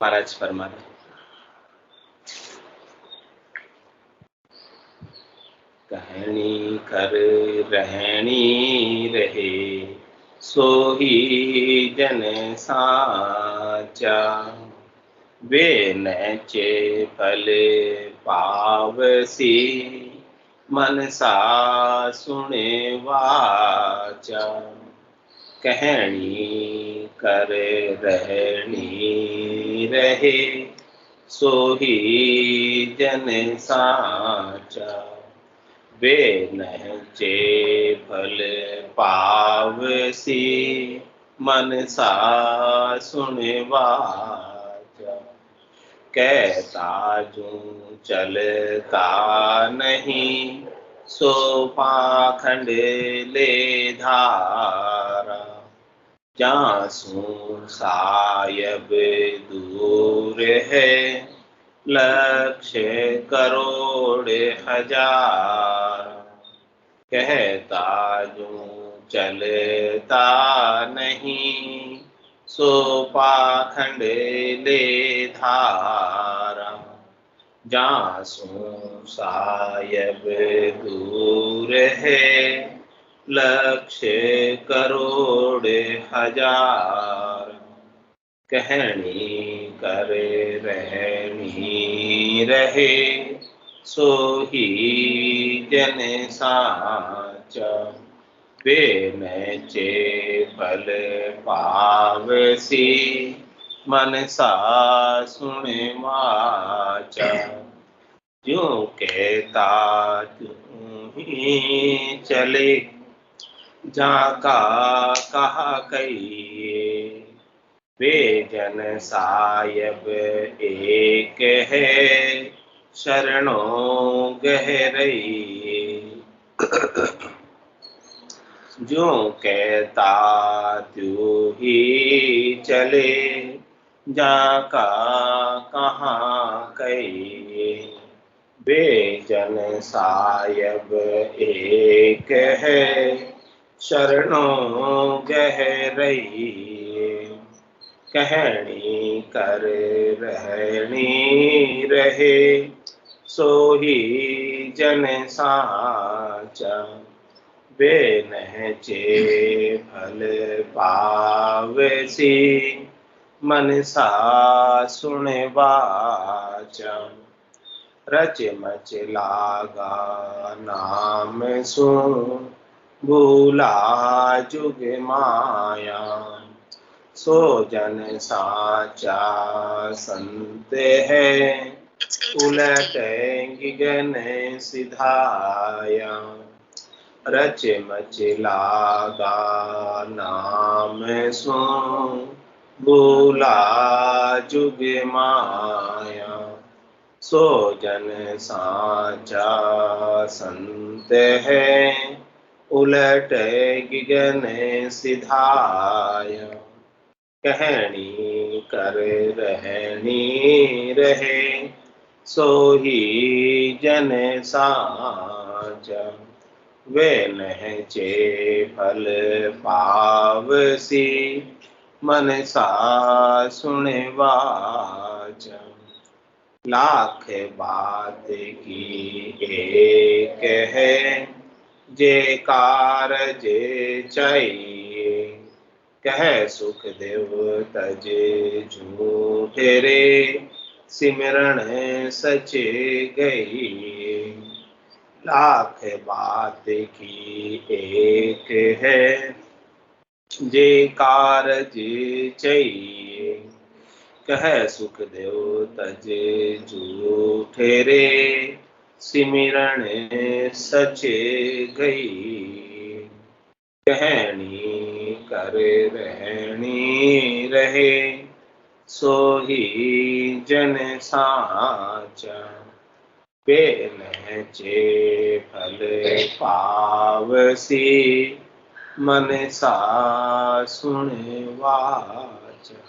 महाराज फरमा रहे, कहनी कर रहनी रहे सोही जन साचा, वे नचे फल पावसी मनसा सुने वाचा। कहनी कर रहनी रहे सोही जन साचा, वे नचे फल पावसी मनसा सुने वाचा। कहता जू चलता नहीं सो पाखंड ले धारा, जासू सायब दूर है लक्ष्य करोड़ हजार। कहता जू चलता नहीं सो पाखंड ले धारा, जासू सायब दूर है लक्ष्य करोड़ हजार। कहनी कर रहनी रहे सोही जन साचा, वे नचे फल पावसी मनसा सुने वाचा। ज्यों कहता त्यों ही चले जाका कहा कहिए, वे जन सायब एक है शरणों गहरई। जो कहता त्यों ही चले जाका कहाँ कहिए, वे जन सायब एक है शरणों गहरई। कहनी कर रहनी रहे सोही जन साचा, वे नहचे फल पावसी मनसा सुने वाचा। रच मच लागा नाम सुन भूला जुग माया, सो जन साचा संत है उलट गगन सिधाया। रच मच लागा नाम सुन भूला जुग माया, सो जन साचा संत है उलट गगन सिधाया। कहनी कर रहनी रहे सोही जन साचा, वे नहचे फल पावसी मनसा सुने वाचा। लाख बात की एक है जे कारज चाहिए, कह सुख देव तज झूठे रे सिमरण सचे गई। लाख बात की एक है जे कारज चाहिए, कह सुख देव तज झूठे रे सिमरण सचे गई। कहनी कर रहनी रहे सोही जन साचा, वे नहचे फल पावसी मनसा सुने वाचा।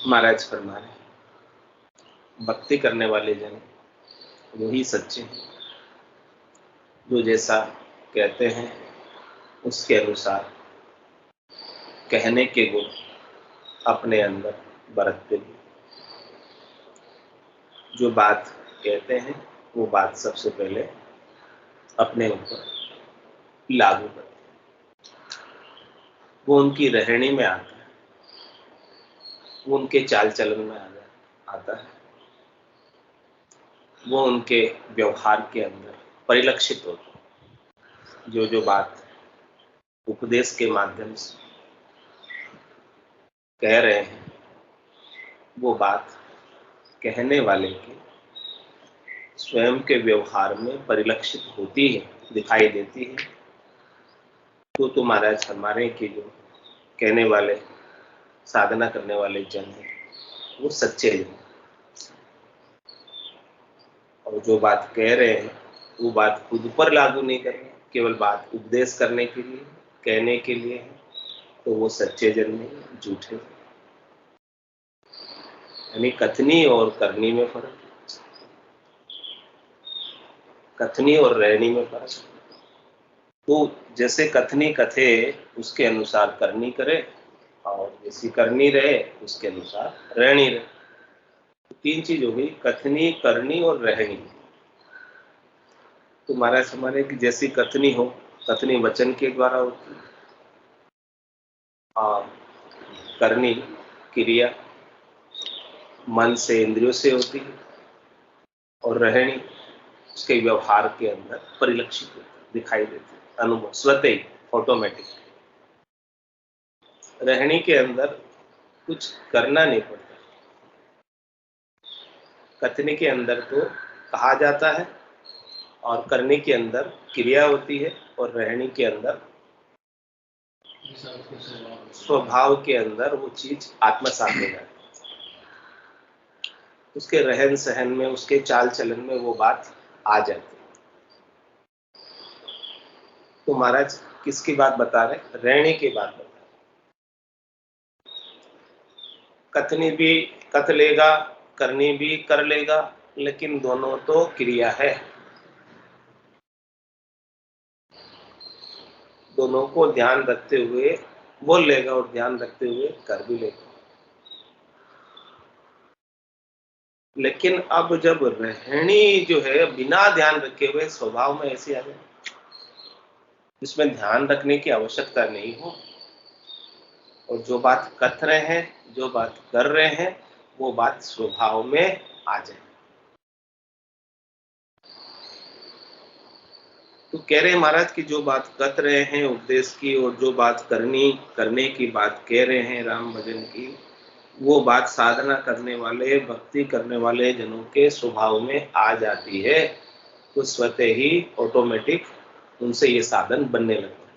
महाराज फरमा रहे, भक्ति करने वाले जन वही सच्चे हैं जो जैसा कहते हैं उसके अनुसार कहने के गुण अपने अंदर बरतते हुए जो बात कहते हैं वो बात सबसे पहले अपने ऊपर लागू करते हैं। वो उनकी रहनी में आता है, वो उनके चाल चलन में आता है, वो उनके व्यवहार के अंदर परिलक्षित होता है। जो बात उपदेश के माध्यम से कह रहे हैं वो बात कहने वाले के स्वयं के व्यवहार में परिलक्षित होती है, दिखाई देती है। तो महाराज हमारे के जो कहने वाले साधना करने वाले जन हैं वो सच्चे जन, और जो बात कह रहे हैं वो बात खुद पर लागू नहीं कर रहे, केवल बात उपदेश करने के लिए, कहने के लिए है, तो वो सच्चे जन नहीं, झूठे। यानी कथनी और करनी में फर्क, कथनी और रहनी में फर्क। तो जैसे कथनी कथे उसके अनुसार करनी करे, और जैसी करनी रहे उसके अनुसार रहनी रहे। तो तीन चीज हो गई, कथनी, करनी और रहनी। तो महाराज हमारे की जैसी कथनी हो, कथनी वचन के द्वारा होती है, और करनी क्रिया मन से, इंद्रियों से होती है, और रहनी उसके व्यवहार के अंदर परिलक्षित होती है, दिखाई देती है, अनुभव स्वतः ही ऑटोमेटिक। रहनी के अंदर कुछ करना नहीं पड़ता, कथनी के अंदर तो कहा जाता है, और करने के अंदर क्रिया होती है, और रहनी के अंदर स्वभाव के अंदर वो चीज आत्मसात हो जाती है। उसके रहन सहन में, उसके चाल चलन में वो बात आ जाती है। तो महाराज किसकी बात बता रहे? रहने की बात बता रहे। कथनी भी कथ लेगा, करनी भी कर लेगा, लेकिन दोनों तो क्रिया है, दोनों को ध्यान रखते हुए बोल लेगा और ध्यान रखते हुए कर भी लेगा। लेकिन अब जब रहनी जो है बिना ध्यान रखे हुए स्वभाव में ऐसी आ जाए, जिसमें ध्यान रखने की आवश्यकता नहीं हो, और जो बात कथ रहे हैं, जो बात कर रहे हैं, वो बात स्वभाव में आ जाए। तो कह रहे हैं महाराज कि जो बात कथ रहे हैं उपदेश की, और जो बात करने की बात कह रहे हैं राम भजन की, वो बात साधना करने वाले, भक्ति करने वाले जनों के स्वभाव में आ जाती है, तो स्वतः ही ऑटोमेटिक उनसे ये साधन बनने लगता है,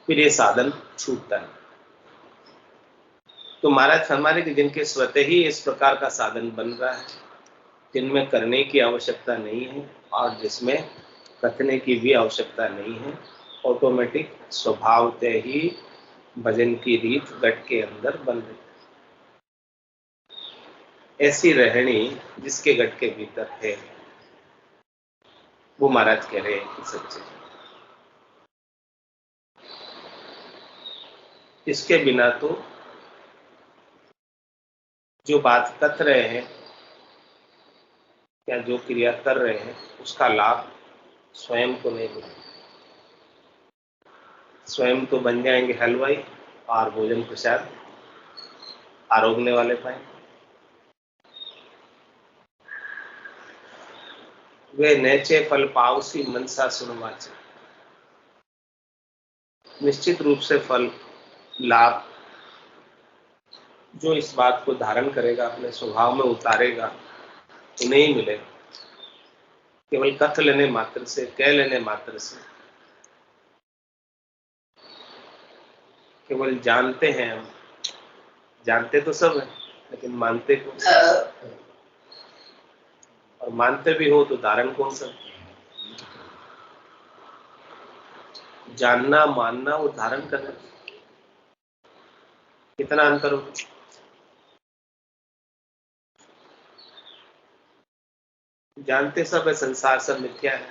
फिर ये साधन छूटता है। तो महाराज हमारे जिनके स्वतः ही इस प्रकार का साधन बन रहा है, जिनमें करने की आवश्यकता नहीं है और जिसमें कथने की भी आवश्यकता नहीं है, ऑटोमेटिक स्वभावतः ही भजन की रीत गट के अंदर बन रही। ऐसी रहनी जिसके गट के भीतर है, वो महाराज कह रहे हैं कि सच्चे। इसके बिना तो जो बात कथ रहे हैं या जो क्रिया कर रहे हैं उसका लाभ स्वयं को नहीं मिलेगा। स्वयं तो बन जाएंगे हलवाई और भोजन प्रसाद आरोगने वाले पाएंगे। वे नैचे फल पावसी मनसा सुनवाचे, निश्चित रूप से फल लाभ जो इस बात को धारण करेगा, अपने स्वभाव में उतारेगा, तो नहीं मिलेगा। केवल कथ लेने मात्र से, कह लेने मात्र से, केवल जानते हैं हम, जानते तो सब है लेकिन मानते कौन? और मानते भी हो तो धारण कौन सा? जानना, मानना और धारण करना, कितना अंतर हो? जानते सब है, संसार सब मिथ्या है,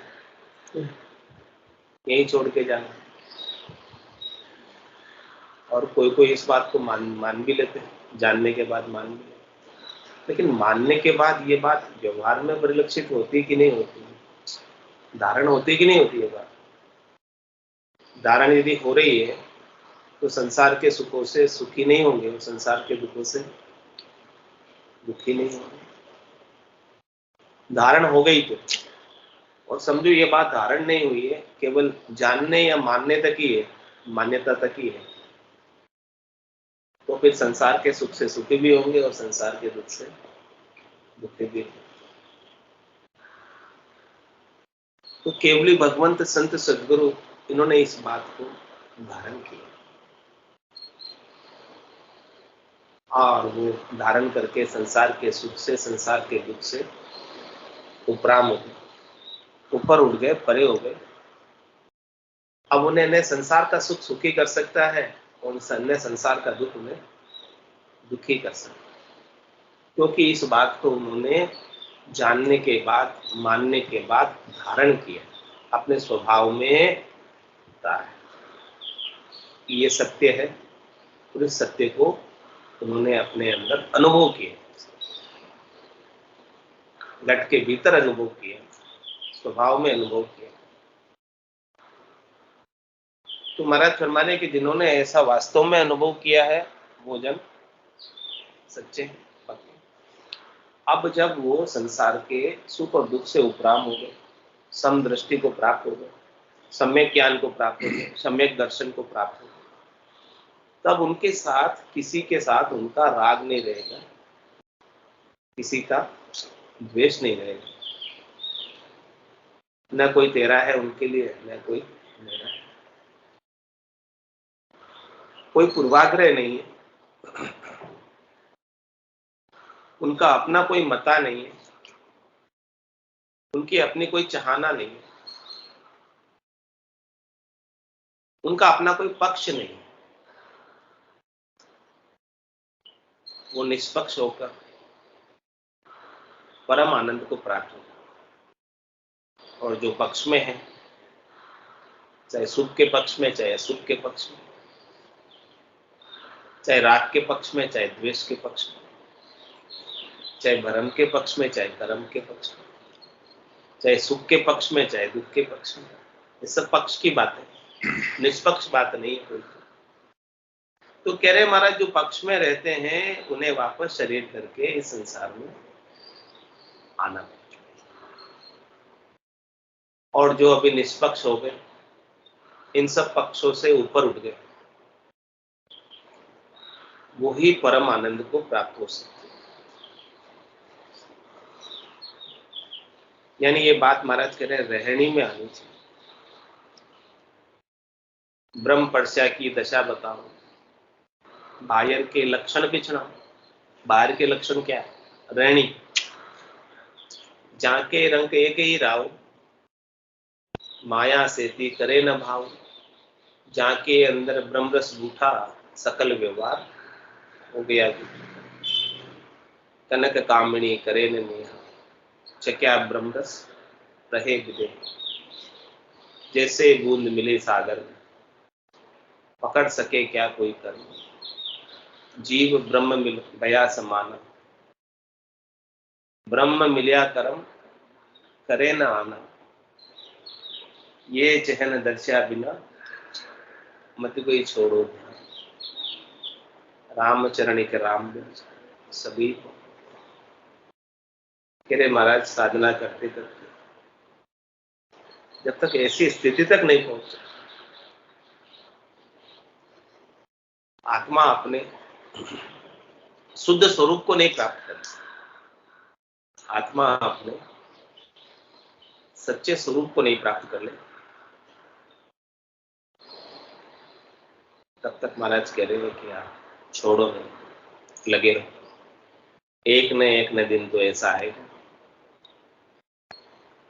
यही छोड़ के जाना। और कोई कोई इस बात को मान भी लेते हैं, जानने के बाद मान भी लेते हैं। लेकिन मानने के बाद ये बात व्यवहार में परिलक्षित होती कि नहीं होती, धारण होती कि नहीं होती है बात। धारण यदि हो रही है तो संसार के सुखों से सुखी नहीं होंगे, संसार के दुखों से दुखी नहीं होंगे। धारण हो गई तो, और समझो ये बात धारण नहीं हुई है, केवल जानने या मानने तक ही है, मान्यता तक ही है, तो फिर संसार के सुख से सुखी भी होंगे और संसार के दुख से दुखी भी होंगे। तो केवली भगवंत संत सदगुरु इन्होंने इस बात को धारण किया और वो धारण करके संसार के सुख से, संसार के दुख से उपराम हो गए, ऊपर उठ गए, परे हो गए। अब उन्हें संसार का सुख सुखी कर सकता है और संसार का दुख उन्हें दुखी कर सकता है, क्योंकि इस बात को उन्होंने जानने के बाद, मानने के बाद धारण किया, अपने स्वभाव में उतारा। ये सत्य है और इस सत्य को उन्होंने अपने अंदर अनुभव किया, घट के भीतर अनुभव किया, स्वभाव में अनुभव किया। तो महाराज फरमाने कि जिन्होंने ऐसा वास्तव में अनुभव किया है वो जन सच्चे भक्त। अब जब वो संसार के सुख और दुख से उपराम हो गए, समदृष्टि को प्राप्त हो गए, सम्यक ज्ञान को प्राप्त हो गए, सम्यक दर्शन को प्राप्त हो गए, तब उनके साथ, किसी के साथ उनका राग नहीं रहेगा, किसी का द्वेष नहीं रहेगा। न कोई तेरा है उनके लिए, न कोई मेरा है। कोई पूर्वाग्रह नहीं है, उनका अपना कोई मता नहीं है, उनकी अपनी कोई चाहना नहीं है, उनका अपना कोई पक्ष नहीं है। वो निष्पक्ष होकर परम आनंद को प्राप्त होगा। और जो पक्ष में है, चाहे सुख के पक्ष में, चाहे असुख के पक्ष में, चाहे राग के पक्ष में, चाहे द्वेष के पक्ष में, चाहे भरम के पक्ष में, चाहे कर्म के पक्ष में, चाहे सुख के पक्ष में, चाहे दुख के पक्ष में, ये सब पक्ष की बात है, निष्पक्ष बात नहीं है कोई। तो कह रहे महाराज जो पक्ष में रहते हैं उन्हें वापस शरीर करके इस संसार में आना है, और जो अभी निष्पक्ष हो गए, इन सब पक्षों से ऊपर उठ गए, वो ही परम आनंद को प्राप्त हो सकते। यानी ये बात महाराज कह रहे रहनी में आनी चाहिए। ब्रह्म पर्शा की दशा बताओ, बाहर के लक्षण पिछड़ा। बाहर के लक्षण क्या है? रहनी। जाके रंग एक ही राव, माया सेती करे न भाव। जाके अंदर ब्रह्म रस बूठा, सकल व्यवहार हो गया। कनक कामणी करे न नेहा, चक्या ब्रह्म रस रहे विदे। जैसे बूंद मिले सागर में, पकड़ सके क्या कोई कर्म। जीव ब्रह्म मिल गया समान, ब्रह्म मिलिया कर्म करे न आना। ये चहन दर्शा बिना, मत कोई छोड़ो ध्यान। रामचरण के राम सभी कह रहे महाराज साधना करते करते जब तक ऐसी स्थिति तक नहीं पहुंचे, आत्मा अपने शुद्ध स्वरूप को नहीं प्राप्त कर, आत्मा अपने सच्चे स्वरूप को नहीं प्राप्त कर ले, तब तक महाराज कह रहे हैं कि आप छोड़ो नहीं, लगे रहो। एक न दिन तो ऐसा आएगा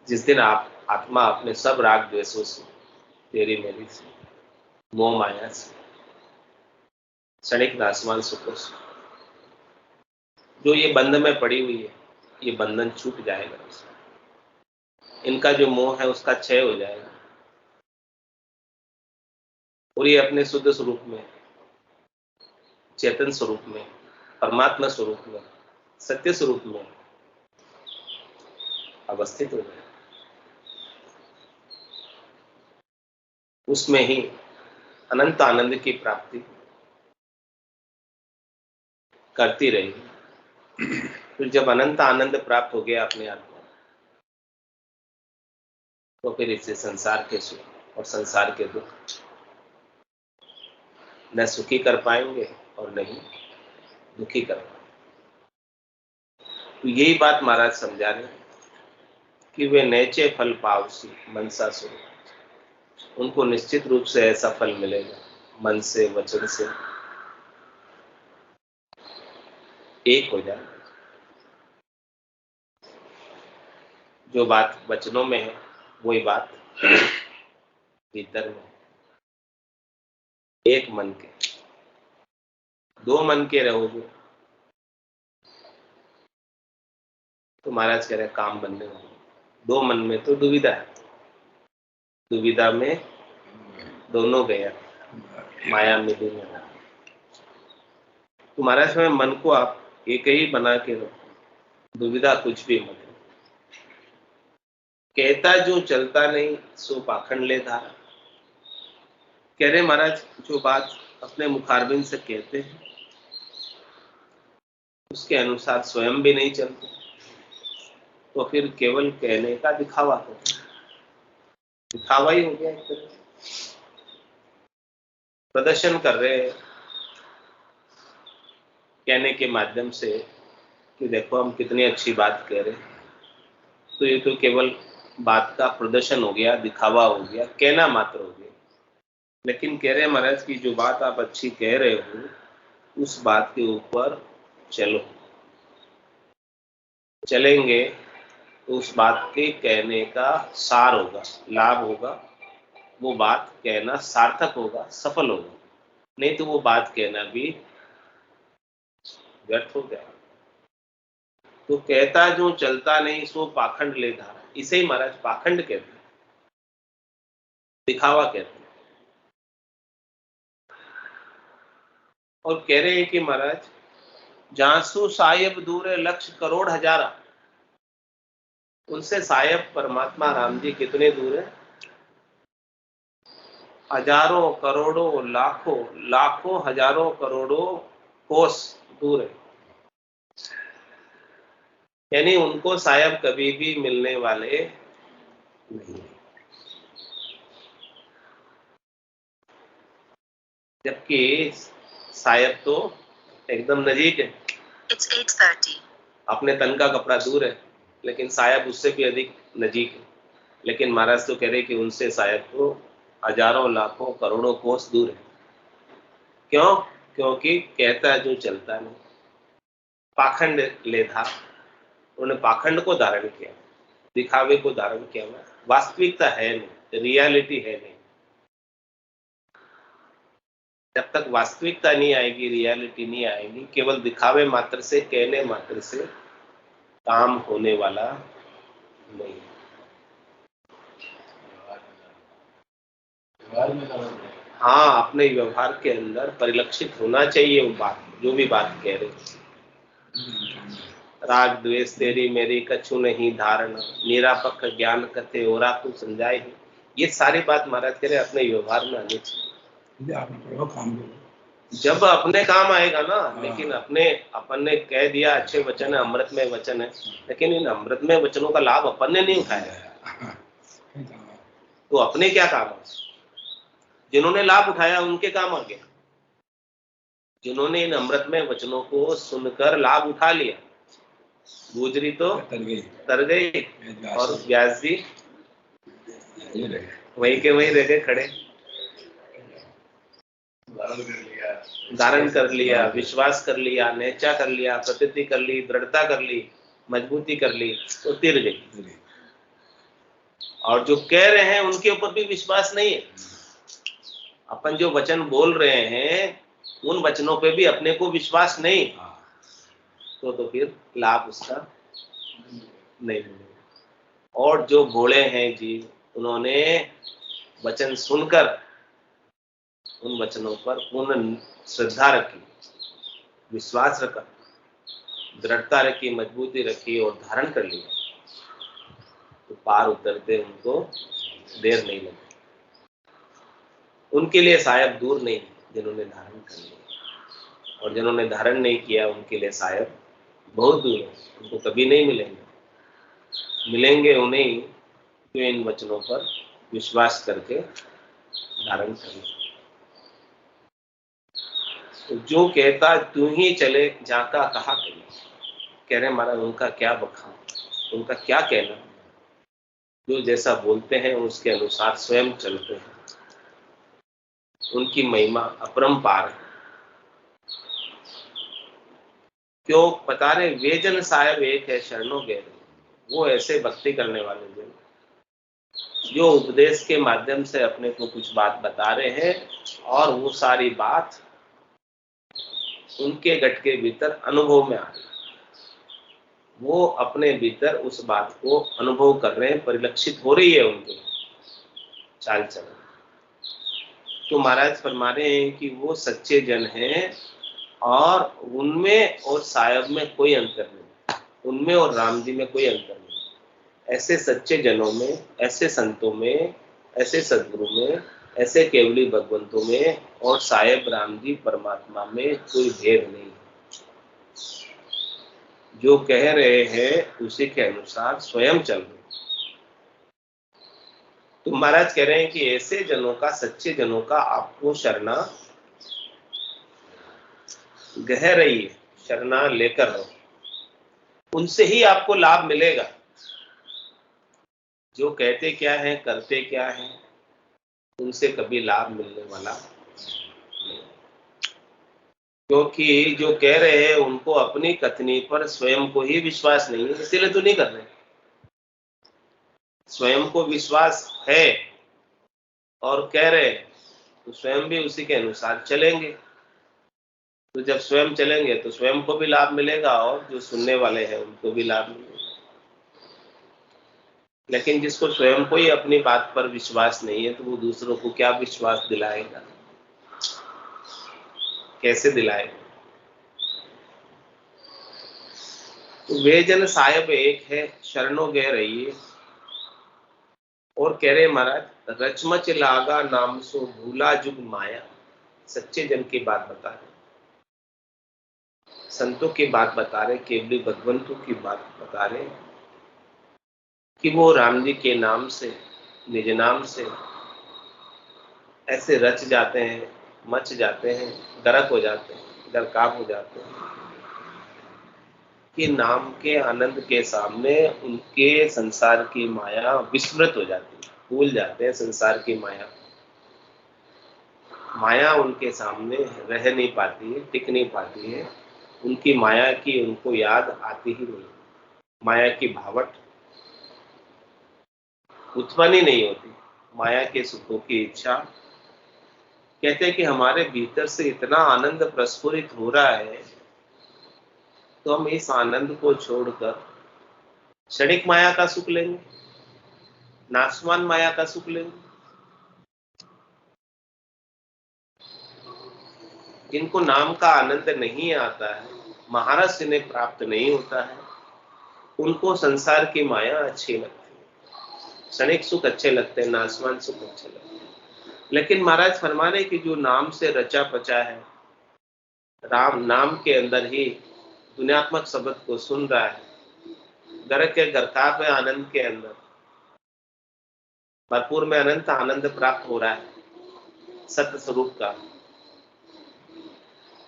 जिस दिन आप आत्मा अपने सब राग द्वेषों से, तेरी मेरी से, मोह माया से, क्षणिक नासवान सुखों से, जो ये बंध में पड़ी हुई है, ये बंधन छूट जाएगा। इनका जो मोह है उसका क्षय हो जाएगा और ये अपने शुद्ध स्वरूप में चेतन स्वरूप में, परमात्मा स्वरूप में, सत्य स्वरूप में अवस्थित हो गए। उसमें ही अनंत आनंद की प्राप्ति करती रही। फिर जब अनंत आनंद प्राप्त हो गया अपने आप को, तो फिर इससे संसार के सुख और संसार के दुख न सुखी कर पाएंगे और न ही दुखी कर पाएंगे। तो यही बात महाराज समझा रहे हैं कि वे नैचे फल पावसी मनसा स्वरूप, उनको निश्चित रूप से ऐसा फल मिलेगा मन से वचन से एक हो जाए। जो बात वचनों में है वही बात भीतर में, एक मन के। दो मन के रहोगे तो महाराज कह रहे काम बनने वाले। दो मन में तो दुविधा है, दुविधा में दोनों गया, माया में भी नहीं। तो महाराज में मन को आप एक ही बना के रखो, दुविधा कुछ भी मत। कहता जो चलता नहीं सो पाखंड ले धारा। कह रहे महाराज जो बात अपने मुखारबिंद से कहते हैं उसके अनुसार स्वयं भी नहीं चलते तो फिर केवल कहने का दिखावा हो, दिखावा ही हो गया। एक तरह प्रदर्शन कर रहे हैं कहने के माध्यम से कि देखो हम कितनी अच्छी बात कह रहे हैं, तो ये तो केवल बात का प्रदर्शन हो गया, दिखावा हो गया, कहना मात्र हो गया। लेकिन कह रहे महाराज की जो बात आप अच्छी कह रहे हो उस बात के ऊपर चलो, चलेंगे तो उस बात के कहने का सार होगा, लाभ होगा, वो बात कहना सार्थक होगा, सफल होगा। नहीं तो वो बात कहना भी व्यर्थ हो गया। तो कहता जो चलता नहीं सो पाखंड ले धारा, इसे ही महाराज पाखंड कहते हैं, दिखावा कहते हैं। और कह रहे हैं कि महाराज जांसू साहेब दूर है लक्ष्य करोड़ हजारा, उनसे साहेब परमात्मा राम जी कितने दूर है? हजारों करोड़ों लाखों, लाखों हजारों करोड़ों कोस दूर है। यानी उनको साहेब कभी भी मिलने वाले नहीं, जबकि साहेब तो एकदम नजीक है। It's 8:30. अपने तन का कपड़ा दूर है लेकिन साहेब उससे भी अधिक नजीक है। लेकिन महाराज तो कह रहे कि उनसे साहेब तो हजारों लाखों करोड़ों कोस दूर है। क्यों? क्योंकि कहता जो चलता नहीं, पाखंड ले धार। उन्होंने पाखंड को धारण किया, दिखावे को धारण किया, वास्तविकता है नहीं, रियलिटी है नहीं। जब तक वास्तविकता नहीं आएगी, रियलिटी नहीं आएगी, केवल दिखावे मात्र से, कहने मात्र से काम होने वाला नहीं। हाँ, अपने व्यवहार के अंदर परिलक्षित होना चाहिए वो बात, जो भी बात कह रहे। राग द्वेष तेरी मेरी कछु नहीं धारणा, निरापक ज्ञान कथे ओरा तू समझाए। ये सारी बात महाराज कह रहे अपने व्यवहार में आनी चाहिए। जब अपने काम आएगा ना। लेकिन अपन ने कह दिया अच्छे वचन है, अमृतमय वचन है, लेकिन इन अमृतमय वचनों का लाभ अपन ने नहीं उठाया तो अपने क्या काम है? जिन्होंने लाभ उठाया उनके काम आ गया। जिन्होंने इन अमृतमय वचनों को सुनकर लाभ उठा लिया, गुजरी तो तर गई और व्यास जी वहीं के वहीं रह गए खड़े। धारण कर लिया, विश्वास कर लिया, नेचा कर लिया, प्रतीति कर ली, दृढ़ता कर ली, मजबूती कर ली, तो तिर गई। और जो कह रहे हैं उनके ऊपर भी विश्वास नहीं है। अपन जो वचन बोल रहे हैं उन वचनों पे भी अपने को विश्वास नहीं, तो फिर लाभ उसका नहीं मिलेगा। और जो भोले हैं जी, उन्होंने वचन सुनकर उन वचनों पर पूर्ण श्रद्धा रखी, विश्वास रखा, दृढ़ता रखी, मजबूती रखी और धारण कर लिया, तो पार उतरते उनको देर नहीं लगी। उनके लिए शायद दूर नहीं जिन्होंने धारण कर लिया, और जिन्होंने धारण नहीं किया उनके लिए शायद बहुत दूर है, उनको कभी नहीं मिलेंगे उन्हें जो इन वचनों पर विश्वास करके धारण कर ले। तो जो कहता तू ही चले जाका कहा कहीं, कह रहे महाराज उनका क्या बखान, उनका क्या कहना, जो जैसा बोलते हैं उसके अनुसार स्वयं चलते हैं, उनकी महिमा अपरंपार है। क्यों बता रहे, वे जन साहेब एक है शरणों गए, वो ऐसे भक्ति करने वाले जन जो उपदेश के माध्यम से अपने को कुछ बात बता रहे हैं और वो सारी बात उनके गट के भीतर अनुभव में आ रही, वो अपने भीतर उस बात को अनुभव कर रहे हैं, परिलक्षित हो रही है उनके चाल चलन। तो महाराज फरमा रहे हैं कि वो सच्चे जन हैं और उनमें और साहेब में कोई अंतर नहीं, उनमें और राम जी में कोई अंतर नहीं। ऐसे सच्चे जनों में, ऐसे संतों में, ऐसे सदगुरु में, ऐसे केवली भगवंतों में और साहेब राम जी परमात्मा में कोई भेद नहीं। जो कह रहे हैं उसी के अनुसार स्वयं चल रहे। तो महाराज कह रहे हैं कि ऐसे जनों का, सच्चे जनों का आपको शरणा गह रही है, शरणा लेकर रहो, उनसे ही आपको लाभ मिलेगा। जो कहते क्या है, करते क्या है, उनसे कभी लाभ मिलने वाला नहीं, क्योंकि जो कह रहे हैं उनको अपनी कथनी पर स्वयं को ही विश्वास नहीं है, इसीलिए तो नहीं कर रहे। स्वयं को विश्वास है और कह रहे तो स्वयं भी उसी के अनुसार चलेंगे। तो जब स्वयं चलेंगे तो स्वयं को भी लाभ मिलेगा और जो सुनने वाले हैं उनको भी लाभ मिलेगा। लेकिन जिसको स्वयं को ही अपनी बात पर विश्वास नहीं है तो वो दूसरों को क्या विश्वास दिलाएगा, कैसे दिलाएगा। तो वे जन साहेब एक है शरणों गए रहिए, और कह रहे महाराज रचमच लागा नाम सो भूला जुग माया। सच्चे जन की बात बता रहे, संतों की बात बता रहे, केवली भगवंतों की बात बता रहे कि वो राम जी के नाम से, निज नाम से ऐसे रच जाते हैं, मच जाते हैं, गर्क हो जाते हैं, गरकाब हो जाते हैं कि नाम के आनंद के सामने उनके संसार की माया विस्मृत हो जाती है, भूल जाते हैं संसार की माया। माया उनके सामने रह नहीं पाती है, टिक नहीं पाती है, उनकी माया की उनको याद आती ही नहीं, माया की भावट उत्पन्न ही नहीं होती, माया के सुखों की इच्छा। कहते हैं कि हमारे भीतर से इतना आनंद प्रस्फुरित हो रहा है तो हम इस आनंद को छोड़कर क्षणिक माया का सुख लेंगे, नाशवान माया का सुख लेंगे। जिनको नाम का आनंद नहीं आता है, महारस इन्हें प्राप्त नहीं होता है, उनको संसार की माया अच्छी लगती है, क्षणिक सुख अच्छे लगते हैं, नाशवान सुख अच्छे लगते हैं। लेकिन महाराज फरमा रहे कि जो नाम से रचा पचा है, राम नाम के अंदर ही दुनियात्मक शब्द को सुन रहा है, घर के गरकाब आनंद के अंदर भरपूर में अनंत आनंद प्राप्त हो रहा है, सत्य स्वरूप का,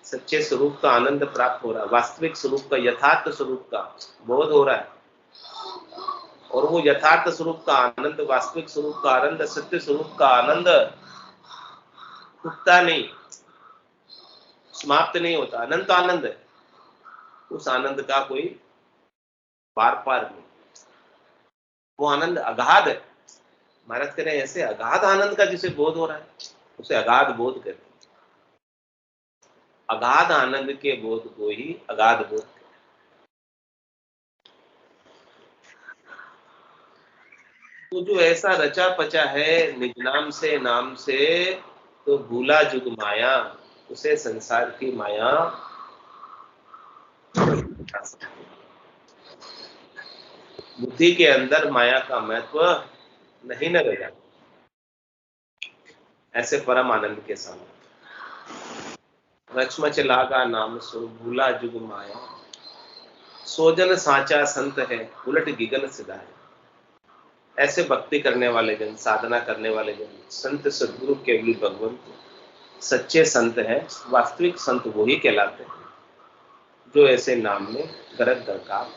सच्चे स्वरूप का आनंद प्राप्त हो रहा है, वास्तविक स्वरूप का, यथार्थ स्वरूप का बोध हो रहा है। और वो यथार्थ स्वरूप का आनंद, वास्तविक स्वरूप का आनंद, सत्य स्वरूप का आनंद टूटता नहीं, समाप्त नहीं होता, अनंत आनंद है। उस आनंद का कोई पार पार नहीं, वो आनंद अगाध है। महाराज कह रहे हैं ऐसे अगाध आनंद का जिसे बोध हो रहा है उसे अगाध बोध कहते हैं। अगाध आनंद के बोध को ही अगाध बोध कहते हैं। तो जो ऐसा रचा पचा है निज नाम से, नाम से, तो भूला जुग माया, उसे संसार की माया बुद्धि के अंदर माया का महत्व नहीं न रहेगा, ऐसे परम आनंद के साथ। रचमच लागा नाम सो भूला जुग माया, सोजन साचा संत है उलट गिगन सिधा है। ऐसे भक्ति करने वाले जन, साधना करने वाले जन, संत सदगुरु केवल भगवंत सच्चे संत हैं। वास्तविक संत वही कहलाते हैं जो ऐसे नाम में गरज दरकार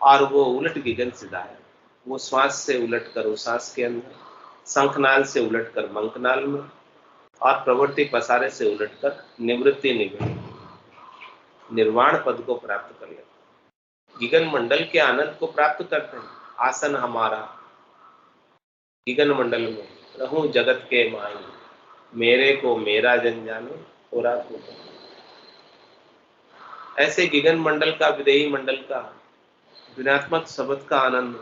और वो उलट गिगन सिधा है। वो श्वास से उलट कर उश्वास के अंदर, शंखनाल से उलट कर मंकनाल में और प्रवृत्ति पसारे से उलट कर निवृत्ति निर्वाण पद को प्राप्त कर लेते, गिगन मंडल के आनंद को प्राप्त करते हैं। आसन हमारा गिगन मंडल में, रहूं जगत के माई, मेरे को मेरा जन जाने पूरा को। ऐसे गिगन मंडल का, विदेही मंडल का, गुणात्मक शब्द का आनंद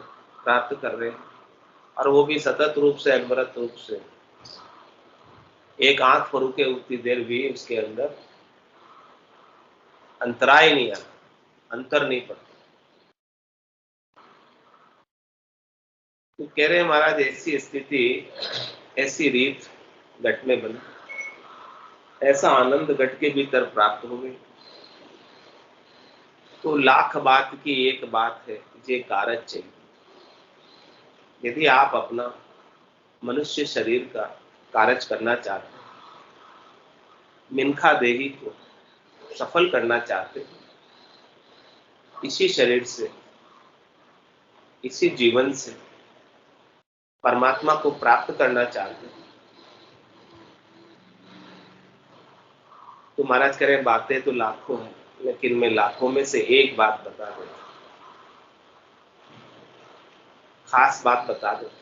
प्राप्त कर रहे हैं, और वो भी सतत रूप से, अनवरत रूप से। एक आंख फरूके उतनी देर भी उसके अंदर अंतराय नहीं आता, अंतर नहीं पड़ता। तो कह रहे महाराज, ऐसी स्थिति, ऐसी रीत घट में बनी, ऐसा आनंद घट के भीतर प्राप्त हो गई। तो लाख बात की एक बात है, ये कारज चाहिए। यदि आप अपना मनुष्य शरीर का कारज करना चाहते हैं, मिनखा देही को सफल करना चाहते हैं, इसी शरीर से, इसी जीवन से परमात्मा को प्राप्त करना चाहते हैं, तो महाराज कह रहे बातें तो लाखों हैं, लेकिन मैं लाखों में से एक बात बता देता, खास बात बता देता,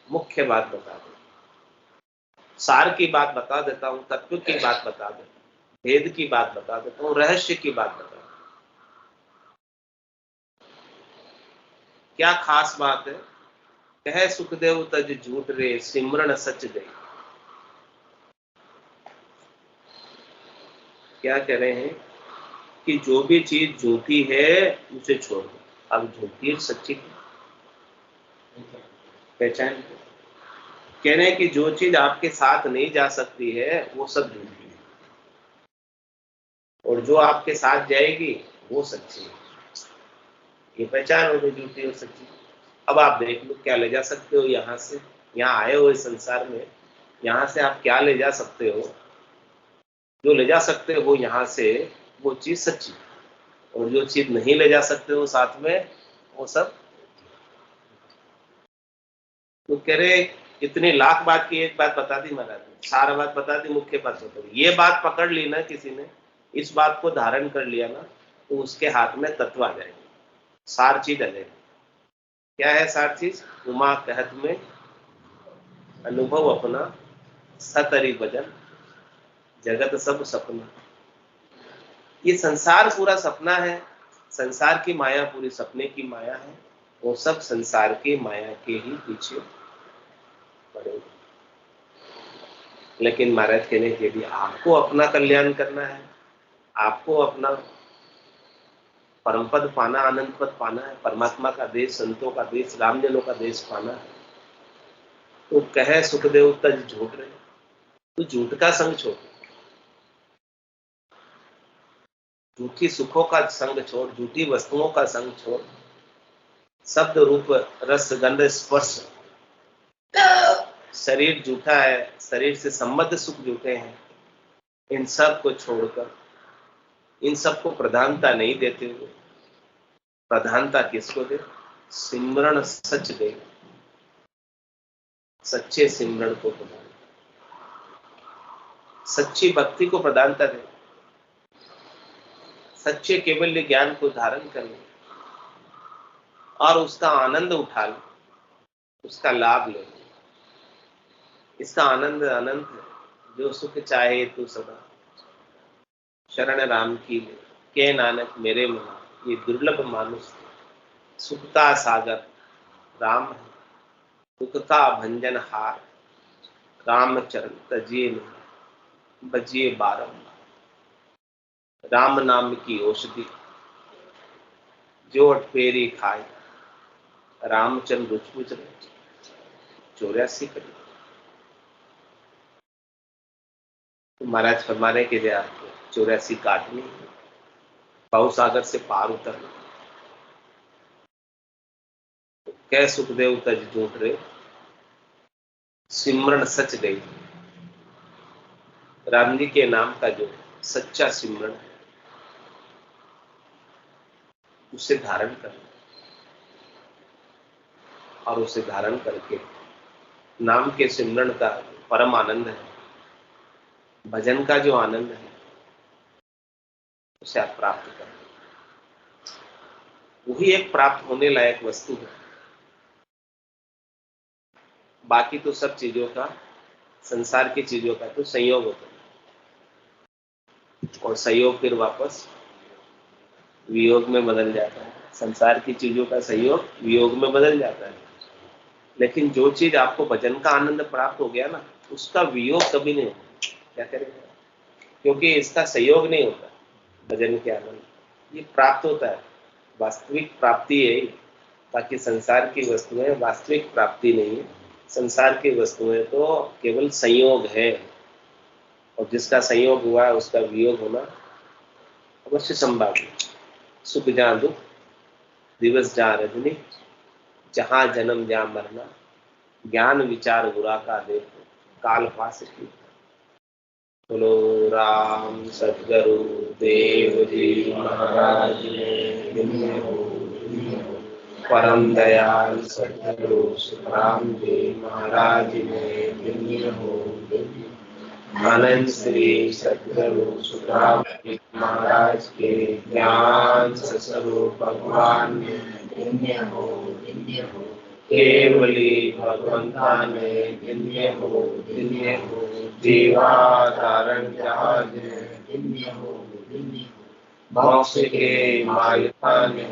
मुख्य बात बता देता, सार की बात बता देता हूं, तत्व की बात बता देता हूं, भेद की बात बता देता हूं, रहस्य की बात बता देता हूं। क्या खास बात है? कह सुखदेव तज झूठ रे, सिमरन सच दे। क्या कह रहे हैं कि जो भी चीज झूठी है उसे छोड़ दो। अब झूठी और सच्ची पहचान। कह रहे हैं कि जो चीज आपके साथ नहीं जा सकती है वो सब झूठी है, और जो आपके साथ जाएगी वो सच्ची है। ये पहचान हो गई झूठी और सच्ची। अब आप देख लो, क्या ले जा सकते हो यहाँ से? यहाँ आए हो इस संसार में, यहाँ से आप क्या ले जा सकते हो? जो ले जा सकते हो यहाँ से वो चीज सच्ची, और जो चीज नहीं ले जा सकते हो साथ में वो सब। तो कह रहे इतनी लाख बात की एक बात बता दी महाराज ने, सारा बात बता दी, मुख्य बात बता दी। ये बात पकड़ ली ना किसी ने, इस बात को धारण कर लिया ना, तो उसके हाथ में तत्व आ जाएगी, सार चीज आ जाएगी। क्या है सार चीज? उमा कहत में अनुभव अपना, सतरी भजन जगत सब सपना। ये संसार पूरा सपना है, संसार की माया पूरी सपने की माया है, वो सब संसार की माया के ही पीछे पड़े। लेकिन महाराज कहने के लिए आपको अपना कल्याण करना है, आपको अपना परम पद पाना, आनंद पद पाना है, परमात्मा का देश, संतों का देश, रामजनों का देश पाना है, तो कहे सुखदेव तज झूठ रहे, तो झूठ का संग छोड़, झूठी सुखों का संग छोड़, झूठी वस्तुओं का संग छोड़, शब्द रूप रस गंध स्पर्श, शरीर झूठा है, शरीर से संबद्ध सुख झूठे हैं, इन सब को छोड़कर, इन सब को प्रधानता नहीं देते हुए, प्रधानता किसको दे? सिमरण सच दे, सच्चे सिमरण को प्रधान, सच्ची भक्ति को प्रधानता दे, सच्चे केवल ज्ञान को धारण कर ले और उसका आनंद उठा ले, उसका लाभ ले। इसका आनंद अनंत है, जो सुख चाहे तू सदा शरण राम की ले, के नानक मेरे मना, ये दुर्लभ मानुष सुखता सागर राम है, दुखता भंजन हार, राम चरण तजिए नहीं बजिए बारंबार। राम नाम की औषधि जो अठफेरी खाए, रामचंद्र रुचमुच रहे 84 कड़ी। तो महाराज फरमा रहे कि आपको 84 काटनी, भाव सागर से पार उतरना। तो कह सुखदेव तज झूठ रहे, सिमरन सच गई। राम जी के नाम का जो सच्चा सिमरन है उसे धारण करना, और उसे धारण करके नाम के सिमरन का परम आनंद है, भजन का जो आनंद है उसे आप प्राप्त करें। वही एक प्राप्त होने लायक वस्तु है। बाकी तो सब चीजों का, संसार की चीजों का तो संयोग होता है, और संयोग फिर वापस वियोग में बदल जाता है। संसार की चीजों का संयोग वियोग में बदल जाता है। लेकिन जो चीज आपको भजन का आनंद प्राप्त हो गया ना, उसका वियोग कभी नहीं होता। क्या करेंगे? क्योंकि इसका संयोग नहीं होता। भजन के आनंद ये प्राप्त होता है, वास्तविक प्राप्ति है। बाकी संसार की वस्तुएं वास्तविक प्राप्ति नहीं है। संसार की वस्तुएं तो केवल संयोग है, और जिसका संयोग हुआ है उसका वियोग होना अवश्य संभाव्य। सुख जहाँ दुख, दिवस जहाँ रजनी, जहाँ जन्म जहाँ मरना, ज्ञान विचार बुरा का देखो, काल पास की। बोलो राम सद्गुरु देव जी महाराज ने हो। परम दयाल सद्गुरु सुखराम जी महाराज ने हो। आनंद श्री सद्गुरु सुखराम जी महाराज के ज्ञान स्वरूप भगवान ने हो। केवली भगवंता ने दिव्य हो जीवा धारण जहाज दिव्य हो। मोक्ष के मायता ने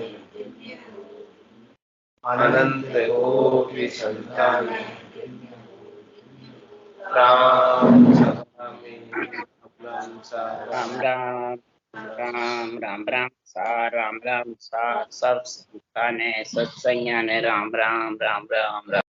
अनंत कोटि संतान राम राम राम राम राम राम सा सब संताने सत्संज्ञाने राम राम राम राम राम।